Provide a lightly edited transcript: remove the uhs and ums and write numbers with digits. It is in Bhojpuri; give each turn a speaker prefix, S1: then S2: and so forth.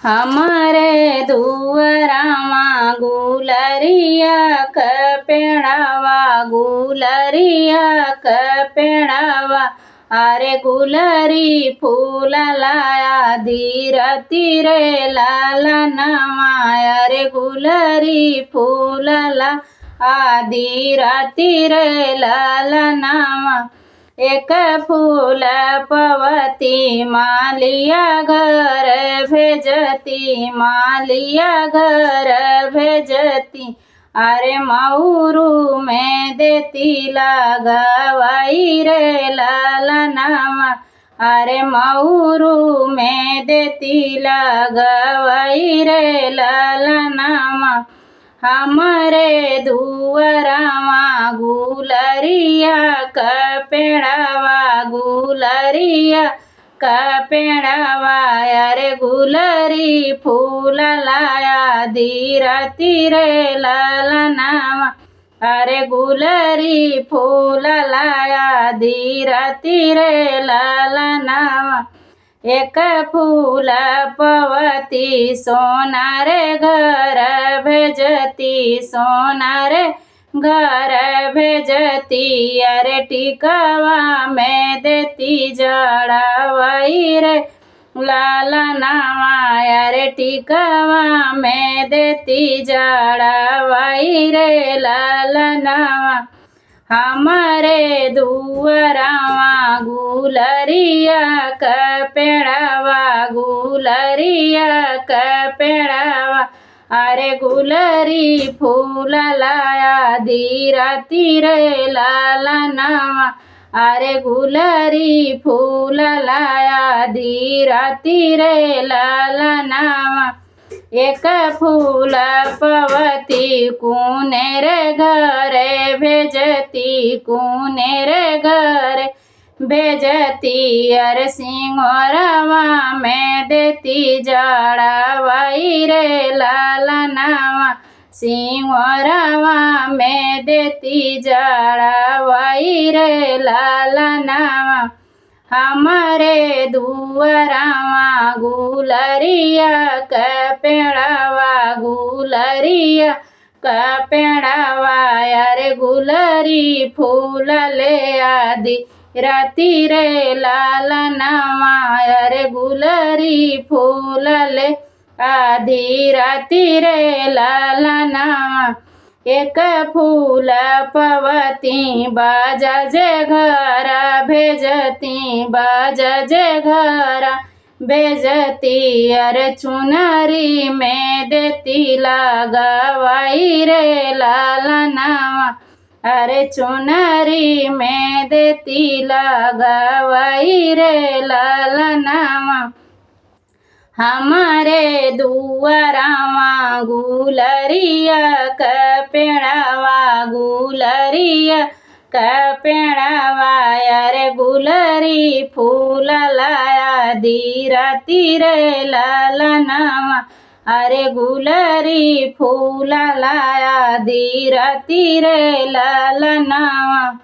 S1: हमारे दुअरामा गुलरिया कपेड़ावा गुलरिया कपेड़ावा। अरे गुलरी फूल लाया धीरती रे लाला नामा। अरे गुलरी फूल ला धीरती रे लाला नामा। एक फूल पवती मालिया घर भेजती मालिया घर भेजती। अरे मऊरू में देती लगवाई रे लाला नामा। अरे मऊरू में देती लगवाई रे लाला नामा। हमारे दुअरावा गुलरिया कपेड़ावा गुलरिया कपेड़ावा। अरे गुलरी फूल लाया धीरती रे लाला नामा। अरे गुलरी फूल लाया धीरती रे लाला नामा। एक फूल पवती सोना रे घर भेजती सोना रे घर भेजती। अरे टिकवा में देती जड़ावाई रे लाला नामा। अरे टिकवा में देती जड़ावाई रे लाला नामा। हमारे दुअरावा गुलरिया कपेड़ावा गुलरिया कपेड़ावा। अरे गुलरी फूल लाया धीरती रे लाला नामा। अरे गुलरी फूल लाया धीरती रे लाला नामा। एक फूल पवती कूने रे घर भेजती कूने रे घर भेजती। अरे सिंगोरवा में देती जड़ावाई रे लाला नामा। सिंगोरवा में देती जड़ावाई रे लाला नामा। हमारे दुअरावा गुलरिया कपेड़ावा गुलरिया कपेड़ावा। अरे गुलरी फूल ले आदि राती रे लाला नामा। अरे गुलरी फूल ले आधी राती रे लाला नामा। एक फूल पवती बाजा जे घर भेजती बाजा जे घर भेजती। अरे चुनरी में देती लगवाई रे लाला नामा। अरे चुनरी में देती लगवाई रे लाला नामा। हमारे दुअरावा गुलरिया कपेड़ावा गुलरिया कपेड़ावा। अरे गुलरी फूल लाया धीरती रे लाला नामा। अरे गुलरी फूल लाया धीरती रे लाला नामा।